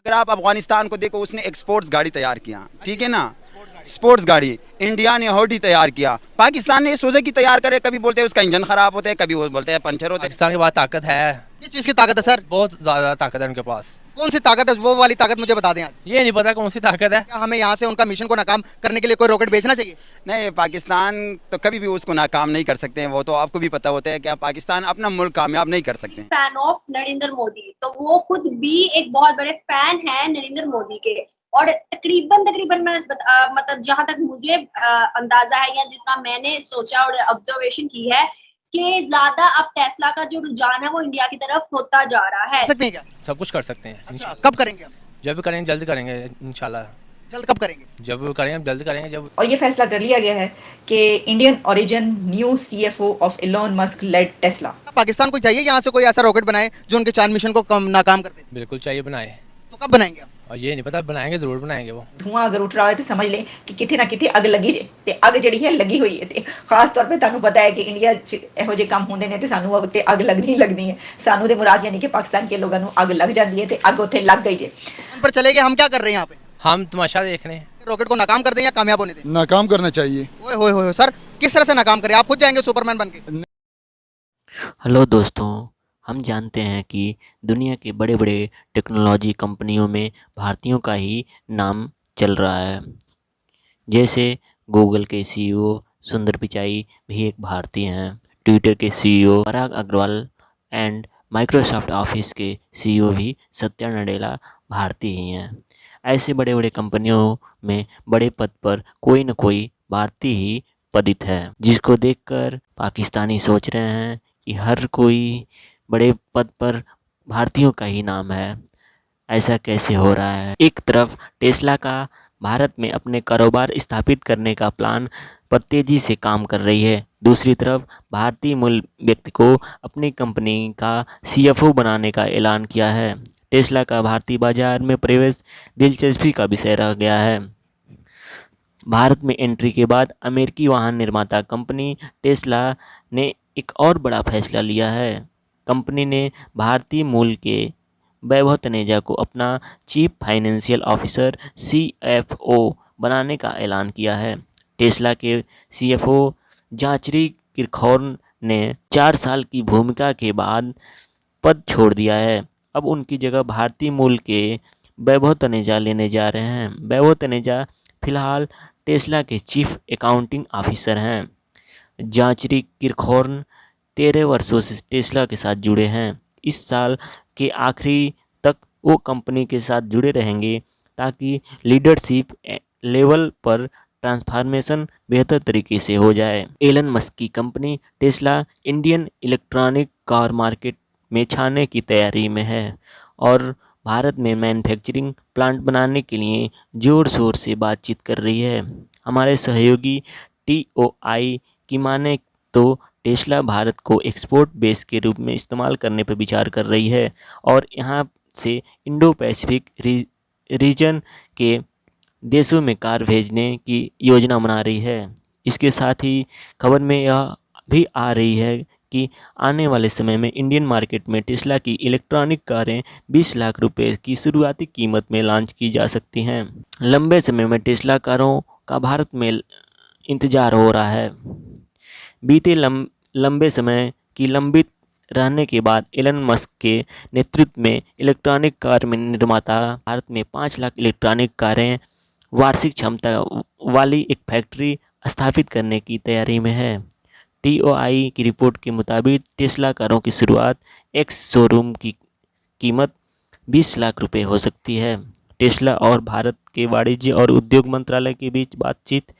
अगर आप अफगानिस्तान को देखो, उसने एक्सपोर्ट्स गाड़ी तैयार किया, ठीक है ना, स्पोर्ट्स गाड़ी। इंडिया ने होडी तैयार किया, पाकिस्तान ने सुजुकी तैयार करे, कभी बोलते हैं उसका इंजन खराब होता है, कभी वो बोलते हैं पंचर होता है। पाकिस्तान के पास ताकत है, किस चीज़ की ताकत है सर? बहुत ज़्यादा ताकत है उनके पास। कौन सी ताकत है, वो वाली ताकत मुझे बता दें आज। ये नहीं पता कौन सी ताकत है। क्या हमें यहाँ से उनका मिशन को नाकाम करने के लिए कोई रॉकेट भेजना चाहिए? नहीं, पाकिस्तान तो कभी भी उसको नाकाम नहीं कर सकते हैं, वो तो आपको भी पता होता है कि पाकिस्तान अपना मुल्क कामयाब नहीं कर सकते। फैन ऑफ नरेंद्र मोदी, तो वो खुद भी एक बहुत बड़े फैन है नरेंद्र मोदी के। और तकरीबन मैं मतलब जहां तक मुझे अंदाजा है या जितना मैंने सोचा और ऑब्जर्वेशन की है कि ज्यादा अब टेस्ला का जो रुझान है वो इंडिया की तरफ होता जा रहा है। कर सकते हैं क्या? सब कुछ कर सकते हैं। अच्छा, कब करेंगे आप? जब भी करेंगे जल्द करेंगे इंशाल्लाह। जल्द कब करेंगे? जब भी करेंगे जल्द करेंगे जब। और ये फैसला कर लिया गया है कि Indian origin new CFO of Elon Musk led Tesla. Pakistan को चाहिए यहाँ से कोई ऐसा रॉकेट बनाए जो उनके चांद मिशन को नाकाम कर दे। बिल्कुल चाहिए बनाए। तो कब बनाएंगे आप? और ये नहीं पता, बनाएंगे जरूर बनाएंगे। वो धुआं अगर उठ रहा है तो समझ लें कि किथे ना किथे अग लगी जे ते अग ਜਿਹੜੀ ਹੈ ਲੱਗੀ ਹੋਈ ਹੈ ਤੇ ਖਾਸ ਤੌਰ 'ਤੇ ਤੁਹਾਨੂੰ ਪਤਾ ਹੈ ਕਿ ਇੰਡੀਆ 'ਚ ਇਹੋ ਜਿਹੇ ਕੰਮ ਹੁੰਦੇ ਨੇ ਤੇ ਸਾਨੂੰ ਉੱਤੇ ਅੱਗ ਲੱਗਣੀ ਹੈ। ਸਾਨੂੰ ਦੇ ਮੁਰਾਦ यानी कि पाकिस्तान के लोगों ਨੂੰ ਅੱਗ ਲੱਗ ਜਾਂਦੀ ਹੈ ਤੇ ਅੱਗ ਉੱਥੇ ਲੱਗ ਗਈ ਜੇ। उन पर चले गए, हम क्या कर रहे हैं यहाँ पे? हम तमाशा देख रहे हैं। रॉकेट को नाकाम कर दें या कामयाब होने दें? नाकाम करना चाहिए। ओए होए होए सर, किस तरह से नाकाम करें? आप खुद जाएंगे सुपरमैन बन के? हेलो दोस्तों, हम जानते हैं कि दुनिया के बड़े बड़े टेक्नोलॉजी कंपनियों में भारतीयों का ही नाम चल रहा है। जैसे गूगल के सीईओ सुंदर पिचाई भी एक भारतीय हैं, ट्विटर के CEO Parag Agrawal and Microsoft office के सीईओ भी सत्या नडेला भारतीय ही हैं। ऐसे बड़े बड़े कंपनियों में बड़े पद पर कोई न कोई भारतीय ही पदित है, जिसको देखकर पाकिस्तानी सोच रहे हैं कि हर कोई बड़े पद पर भारतीयों का ही नाम है। ऐसा कैसे हो रहा है? एक तरफ टेस्ला का भारत में अपने कारोबार स्थापित करने का प्लान पर तेज़ी से काम कर रही है, दूसरी तरफ भारतीय मूल व्यक्ति को अपनी कंपनी का सीएफओ बनाने का ऐलान किया है। टेस्ला का भारतीय बाजार में प्रवेश दिलचस्पी का विषय रह गया है। भारत में एंट्री के बाद अमेरिकी वाहन निर्माता कंपनी टेस्ला ने एक और बड़ा फैसला लिया है। कंपनी ने भारतीय मूल के वैभव तनेजा को अपना चीफ फाइनेंशियल ऑफिसर सीएफओ बनाने का ऐलान किया है। टेस्ला के सीएफओ जाचरी किरखौर्न ने 4 साल की भूमिका के बाद पद छोड़ दिया है। अब उनकी जगह भारतीय मूल के वैभव तनेजा लेने जा रहे हैं। वैभव तनेजा फिलहाल टेस्ला के चीफ अकाउंटिंग ऑफिसर हैं। जाचरी किरखौर्न 13 वर्षों से टेस्ला के साथ जुड़े हैं। इस साल के आखिरी तक वो कंपनी के साथ जुड़े रहेंगे ताकि लीडरशिप लेवल पर ट्रांसफॉर्मेशन बेहतर तरीके से हो जाए। एलन मस्क की company Tesla Indian electronic car market में छाने की तैयारी में है और भारत में मैन्युफैक्चरिंग प्लांट बनाने के लिए ज़ोर शोर से बातचीत कर रही है। हमारे सहयोगी TOI की माने तो टेस्ला भारत को एक्सपोर्ट बेस के रूप में इस्तेमाल करने पर विचार कर रही है और यहाँ से इंडो पैसिफिक रीजन के देशों में कार भेजने की योजना बना रही है। इसके साथ ही खबर में यह भी आ रही है कि आने वाले समय में इंडियन मार्केट में टेस्ला की इलेक्ट्रॉनिक कारें 20 लाख रुपए की शुरुआती कीमत में लॉन्च की जा सकती हैं। लंबे समय में टेस्ला कारों का भारत में इंतज़ार हो रहा है। बीते लंबे समय की लंबित रहने के बाद एलन मस्क के नेतृत्व में इलेक्ट्रॉनिक कार में निर्माता भारत में 5 लाख इलेक्ट्रॉनिक कारें वार्षिक क्षमता वाली एक फैक्ट्री स्थापित करने की तैयारी में है। TOI की रिपोर्ट के मुताबिक टेस्ला कारों की शुरुआत एक्स शोरूम की कीमत 20 लाख रुपए हो सकती है। टेस्ला और भारत के वाणिज्य और उद्योग मंत्रालय के बीच बातचीत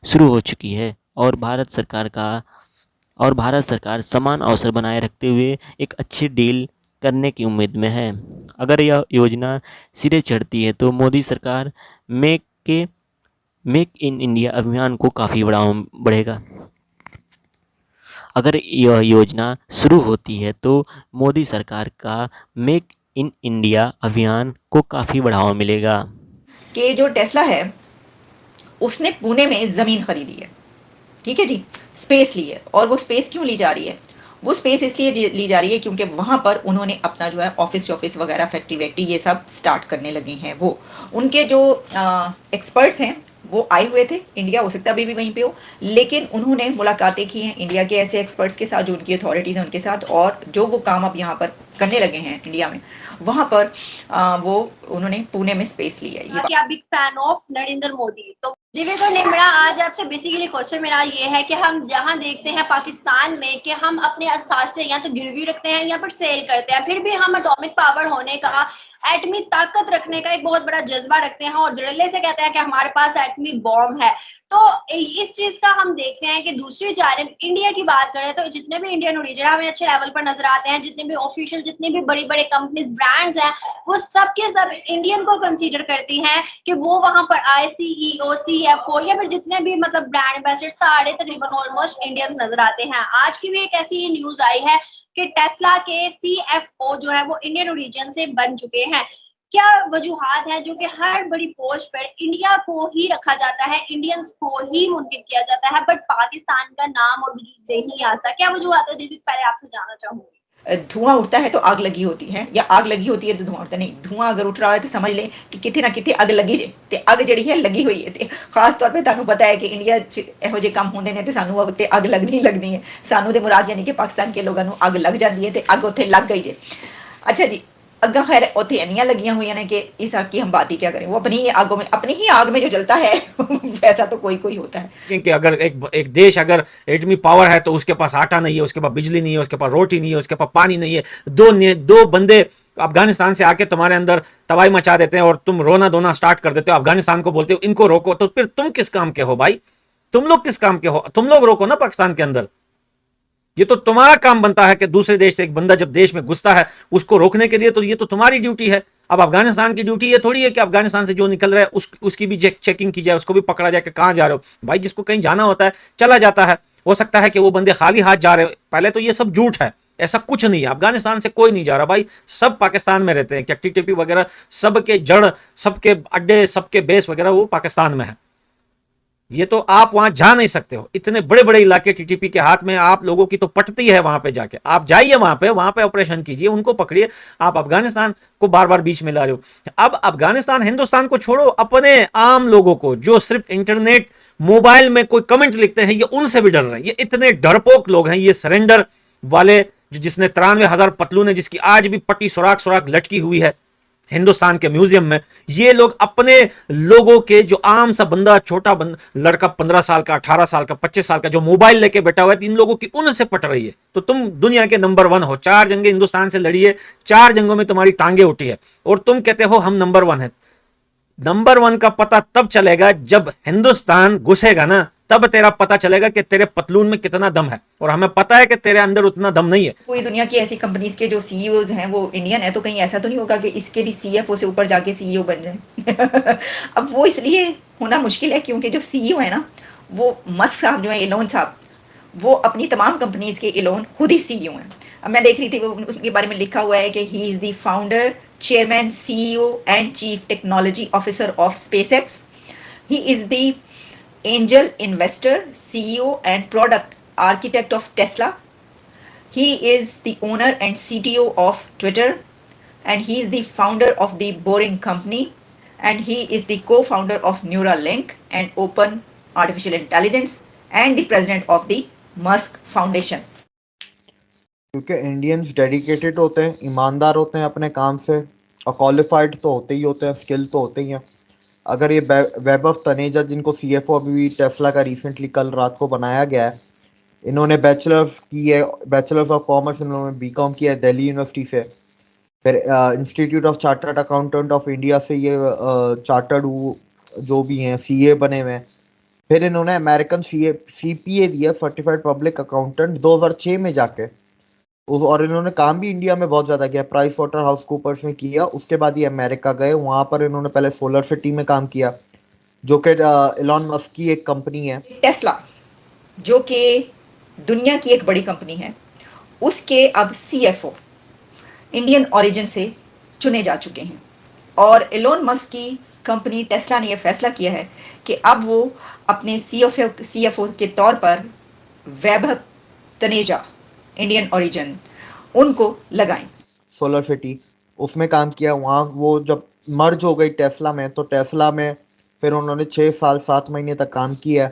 शुरू हो चुकी है और भारत सरकार समान अवसर बनाए रखते हुए एक अच्छी डील करने की उम्मीद में है। अगर यह योजना सिरे चढ़ती है तो मोदी सरकार मेक इन इंडिया अभियान को काफ़ी बढ़ेगा। अगर यह योजना शुरू होती है तो मोदी सरकार का मेक इन इंडिया अभियान को काफ़ी बढ़ावा मिलेगा। कि जो टेस्ला है उसने पुणे में ज़मीन खरीदी है, ठीक है जी, स्पेस ली है। और वो स्पेस क्यों ली जा रही है? वो स्पेस इसलिए ली जा रही है क्योंकि वहाँ पर उन्होंने अपना जो है ऑफिस वगैरह फैक्ट्री वैक्ट्री ये सब स्टार्ट करने लगे हैं। वो उनके जो एक्सपर्ट्स हैं वो आए हुए थे इंडिया, हो सकता है अभी भी वहीं पे हो, लेकिन उन्होंने मुलाकातें की हैं इंडिया के ऐसे एक्सपर्ट्स के साथ जो उनकी अथॉरिटीज़ हैं उनके साथ, और जो वो काम अब यहाँ पर करने लगे हैं इंडिया में, वहाँ पर वो उन्होंने पुणे में स्पेस लिया है। कि आप big fan of Narendra Modi, तो दिव्या और निम्रा, आज आपसे बेसिकली क्वेश्चन मेरा ये है कि हम जहाँ देखते हैं पाकिस्तान में कि हम अपने असासे या तो गिरवी रखते हैं या फिर सेल करते हैं, फिर भी हम एटॉमिक पावर होने का, एटमी ताकत रखने का एक बहुत बड़ा जज्बा रखते हैं और धड़ल्ले से कहते हैं कि हमारे पास एटमी बॉम्ब है। तो इस चीज का हम देखते हैं कि दूसरी जानिब इंडिया की बात करें तो जितने भी इंडियन ओरिजिन हमें अच्छे लेवल पर नजर आते हैं, जितने भी ऑफिशियल, जितने भी बड़ी बड़ी कंपनीज, ब्रांड्स हैं, वो सब के सब इंडियन को कंसीडर करती हैं कि वो वहां पर आए, CEO, CFO या फिर जितने भी मतलब ब्रांड एम्बेसडर सारे तकरीबन ऑलमोस्ट इंडियन नजर आते हैं। आज की भी एक ऐसी न्यूज आई है कि टेस्ला के CFO जो है वो इंडियन ओरिजिन से बन चुके हैं। क्या वजूहात है जो कि हर बड़ी पोस्ट पर इंडिया को ही रखा जाता है, इंडियंस को ही मुनकिद किया जाता है, बट पाकिस्तान का नाम और वजूद नहीं आता? क्या वजूहात है दीपिक, पहले आपसे जानना चाहूंगी। धुआं उठता है तो आग लगी होती है, या आग लगी होती है तो धुआं उठता नहीं। धुआं अगर उठ रहा है तो समझ लें कि कितने ना कितने अग लगी जे ते अग जड़ी है लगी हुई है। ते खास तौर पे ਤੁਹਾਨੂੰ पता है कि इंडिया ਇਹੋ ਜਿਹੇ ਕੰਮ ਹੁੰਦੇ ਨੇ ਤੇ ਸਾਨੂੰ अग लगनी है। सानू दे मुराद यानी कि पाकिस्तान के लोगों ਨੂੰ अग लग जाती है ते अग उत्थे लग गई जे। अच्छा जी, अग्गा खैर उत्थे इन्नियां लगियां हुई ने कि इस आग की हम बात ही क्या करें, वो अपनी ही आगों में, अपनी ही आग में जो जलता है वैसा तो कोई होता है। क्योंकि अगर एक देश अगर एटमी पावर है तो उसके पास आटा नहीं है, उसके पास बिजली नहीं है, उसके पास रोटी नहीं है, उसके पास पानी नहीं है। दो बंदे अफगानिस्तान से आके तुम्हारे अंदर तबाही मचा देते हैं और तुम रोना धोना स्टार्ट कर देते हो, अफगानिस्तान को बोलते हो इनको रोको, तो फिर तुम किस काम के हो भाई? तुम लोग किस काम के हो? तुम लोग रोको ना पाकिस्तान के अंदर। ये तो तुम्हारा काम बनता है कि दूसरे देश से एक बंदा जब देश में घुसता है उसको रोकने के लिए, तो ये तो तुम्हारी ड्यूटी है। अब अफगानिस्तान की ड्यूटी ये थोड़ी है कि अफगानिस्तान से जो निकल रहा है उसकी भी चेकिंग की जाए, उसको भी पकड़ा जाए कि कहां जा रहे हो। भाई जिसको कहीं जाना होता है चला जाता है, हो सकता है कि वो बंदे खाली हाथ जा रहे हो। पहले तो ये सब झूठ है, ऐसा कुछ नहीं है। अफगानिस्तान से कोई नहीं जा रहा भाई, सब पाकिस्तान में रहते हैं। टीटीपी वगैरह सबके जड़, सबके अड्डे, सबके बेस वगैरह वो पाकिस्तान में है। ये तो आप वहां जा नहीं सकते हो, इतने बड़े बड़े इलाके टीटीपी के हाथ में। आप लोगों की तो पटती है वहां पे जाके, आप जाइए वहां पे ऑपरेशन कीजिए, उनको पकड़िए। आप अफगानिस्तान को बार बार बीच में ला रहे हो। अब अफगानिस्तान हिंदुस्तान को छोड़ो, अपने आम लोगों को जो सिर्फ इंटरनेट मोबाइल में कोई कमेंट लिखते हैं, ये उनसे भी डर रहे हैं। ये इतने डरपोक लोग हैं, ये सरेंडर वाले, जिसने 93,000 पतलून है, जिसकी आज भी पट्टी सुराख लटकी हुई है हिंदुस्तान के म्यूजियम में। ये लोग अपने लोगों के, जो आम सा बंदा, छोटा लड़का 15 साल का, 18 साल का, 25 साल का, जो मोबाइल लेके बैठा हुआ है, इन लोगों की उनसे पट रही है। तो तुम दुनिया के नंबर 1 हो, 4 जंगें हिंदुस्तान से लड़ी है, 4 जंगों में तुम्हारी टांगे उठी है, और तुम कहते हो हम नंबर 1 है। नंबर 1 का पता तब चलेगा जब हिंदुस्तान घुसेगा ना, तब तेरा पता चलेगा कि तेरे पतलून में कितना दम है, और हमें पता है कि तेरे अंदर उतना दम नहीं है। पूरी दुनिया की ऐसी कंपनीज के जो सीईओज हैं वो इंडियन है, तो कहीं ऐसा तो नहीं होगा कि इसके भी सीएफओ से ऊपर जाके सीईओ बन जाए। अब वो इसलिए होना मुश्किल है क्योंकि जो सीईओ है ना, वो मस्क साहब जो है, एलोन साहब, वो अपनी तमाम कंपनीज के एलोन खुद ही सीईओ हैं। अब मैं देख रही थी, वो उसके बारे में लिखा हुआ है कि he is the founder, chairman, CEO and chief technology officer of SpaceX. He is the angel investor, CEO and product architect of Tesla. He is the owner and CTO of Twitter, and he is the founder of the Boring Company, and he is the co-founder of Neuralink and Open Artificial Intelligence, and the president of the Musk Foundation. क्योंकि Indians dedicated होते हैं, ईमानदार होते हैं अपने काम से, और क्वालिफाइड तो होते ही होते हैं, स्किल तो होते ही हैं। अगर ये वेब ऑफ तनेजा, जिनको सीएफओ अभी टेस्ला का रिसेंटली कल रात को बनाया गया है, इन्होंने बैचलर्स की है, बैचलर्स ऑफ कॉमर्स इन्होंने बीकॉम किया है दिल्ली यूनिवर्सिटी से, फिर institute of chartered accountant of India से ये चार्टर्ड जो भी हैं सीए बने हुए हैं। फिर इन्होंने अमेरिकन सीपीए दिया, सर्टिफाइड पब्लिक अकाउंटेंट, 2006 में जाके और इन्होंने काम भी इंडिया में बहुत ज़्यादा किया, प्राइस वाटर हाउस कूपर्स में किया। उसके बाद ये अमेरिका गए, वहाँ पर इन्होंने पहले सोलर सिटी में काम किया, जो कि एलॉन मस्क की एक कंपनी है। टेस्ला जो कि दुनिया की एक बड़ी कंपनी है, उसके अब सीएफओ इंडियन ओरिजिन से चुने जा चुके हैं, और एलोन मस्क की कंपनी टेस्ला ने यह फैसला किया है कि अब वो अपने सीएफओ के तौर पर वैभव तनेजा इंडियन ओरिजिन उनको लगाएं। सोलर सिटी उसमें काम किया। वहाँ वो जब मर्ज हो गई टेस्ला में, तो टेस्ला में फिर उन्होंने 6 साल 7 महीने तक काम किया।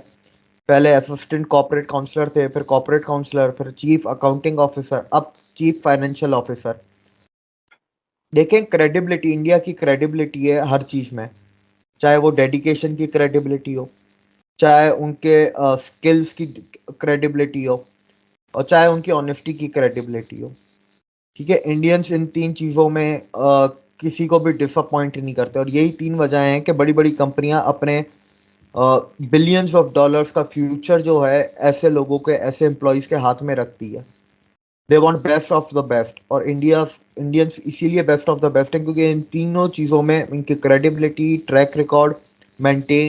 पहले असिस्टेंट कॉर्पोरेट काउंसलर थे, फिर कॉर्पोरेट काउंसलर, फिर चीफ अकाउंटिंग ऑफिसर, अब चीफ फाइनेंशियल ऑफिसर। देखें, क्रेडिबिलिटी, इंडिया की क्रेडिबिलिटी है हर चीज़ में, चाहे वो डेडिकेशन की क्रेडिबिलिटी हो, चाहे उनके स्किल्स की क्रेडिबिलिटी हो, और चाहे उनकी ऑनेस्टी की क्रेडिबिलिटी हो। ठीक है, इंडियंस इन 3 चीज़ों में किसी को भी डिसअपॉइंट नहीं करते, और यही 3 वजह हैं कि बड़ी बड़ी कंपनियां अपने बिलियंस ऑफ डॉलर्स का फ्यूचर जो है ऐसे लोगों के, ऐसे एम्प्लॉयज़ के हाथ में रखती है। They want best of the best, और इंडियंस इसीलिए बेस्ट ऑफ द बेस्ट है क्योंकि इन तीनों चीज़ों में इनकी क्रेडिबिलिटी, ट्रैक रिकॉर्ड, मेंटेन